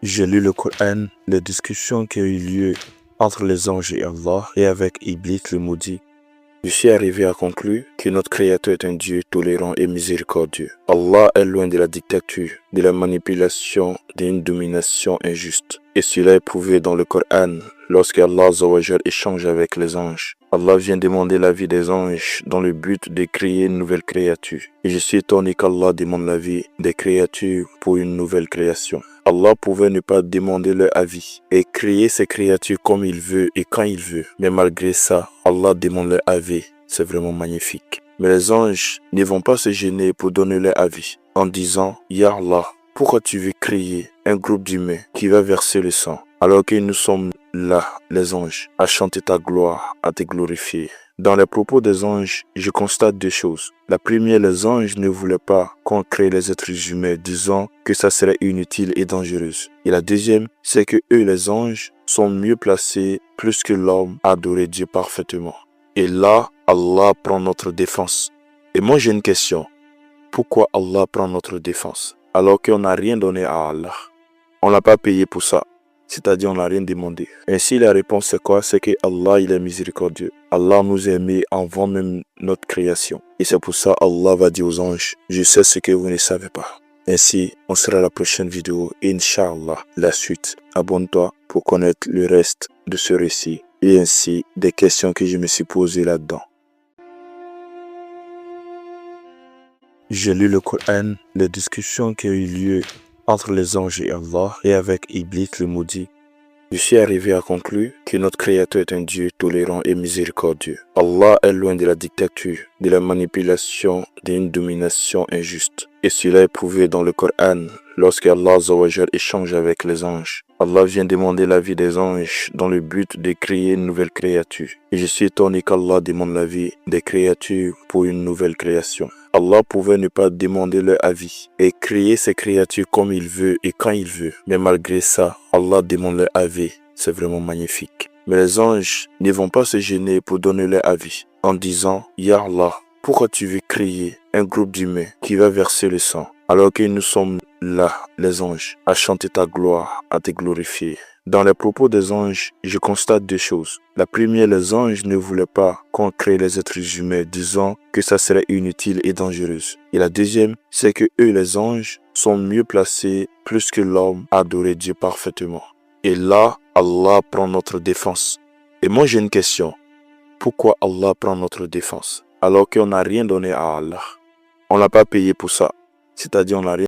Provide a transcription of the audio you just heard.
J'ai lu le Coran, les discussions qui ont eu lieu entre les anges et Allah et avec Iblis le maudit. Je suis arrivé à conclure que notre Créateur est un Dieu tolérant et miséricordieux. Allah est loin de la dictature, de la manipulation, d'une domination injuste. Et cela est prouvé dans le Coran lorsque Allah échange avec les anges. Allah vient demander l'avis des anges dans le but de créer une nouvelle créature. Et je suis étonné qu'Allah demande l'avis des créatures pour une nouvelle création. Allah pouvait ne pas demander leur avis et créer ces créatures comme il veut et quand il veut. Mais malgré ça, Allah demande leur avis. C'est vraiment magnifique. Mais les anges ne vont pas se gêner pour donner leur avis en disant « Ya Allah, pourquoi tu veux créer un groupe d'humains qui va verser le sang alors que nous sommes là, les anges, à chanter ta gloire, à te glorifier ?» Dans les propos des anges, je constate deux choses. La première, les anges ne voulaient pas qu'on crée les êtres humains, disant que ça serait inutile et dangereux. Et la deuxième, c'est que eux, les anges, sont mieux placés plus que l'homme à adorer Dieu parfaitement. Et là, Allah prend notre défense. Et moi, j'ai une question. Pourquoi Allah prend notre défense alors qu'on n'a rien donné à Allah? On l'a pas payé pour ça. C'est-à-dire on n'a rien demandé. Ainsi la réponse c'est quoi? C'est que Allah il est miséricordieux. Allah nous a aimés avant même notre création. Et c'est pour ça Allah va dire aux anges, je sais ce que vous ne savez pas. Ainsi, on sera à la prochaine vidéo. Inch'Allah, la suite. Abonne-toi pour connaître le reste de ce récit. Et ainsi des questions que je me suis posées là-dedans. J'ai lu le Coran, les discussions qui ont eu lieu entre les anges et Allah et avec Iblis le maudit. Je suis arrivé à conclure que notre Créateur est un Dieu tolérant et miséricordieux. Allah est loin de la dictature, de la manipulation, d'une domination injuste. Et cela est prouvé dans le Coran lorsque Allah échange avec les anges. Allah vient demander l'avis des anges dans le but de créer une nouvelle créature. Et je suis étonné qu'Allah demande l'avis des créatures pour une nouvelle création. Allah pouvait ne pas demander leur avis et créer ces créatures comme il veut et quand il veut. Mais malgré ça, Allah demande leur avis. C'est vraiment magnifique. Mais les anges ne vont pas se gêner pour donner leur avis en disant « Ya Allah, pourquoi tu veux créer un groupe d'humains qui va verser le sang alors que nous sommes là, les anges, à chanter ta gloire, à te glorifier ?» Dans les propos des anges, je constate deux choses. La première, les anges ne voulaient pas qu'on crée les êtres humains, disant que ça serait inutile et dangereux. Et la deuxième, c'est que eux, les anges, sont mieux placés plus que l'homme à adorer Dieu parfaitement. Et là, Allah prend notre défense. Et moi, j'ai une question. Pourquoi Allah prend notre défense alors qu'on n'a rien donné à Allah? On l'a pas payé pour ça. C'est-à-dire on n'a rien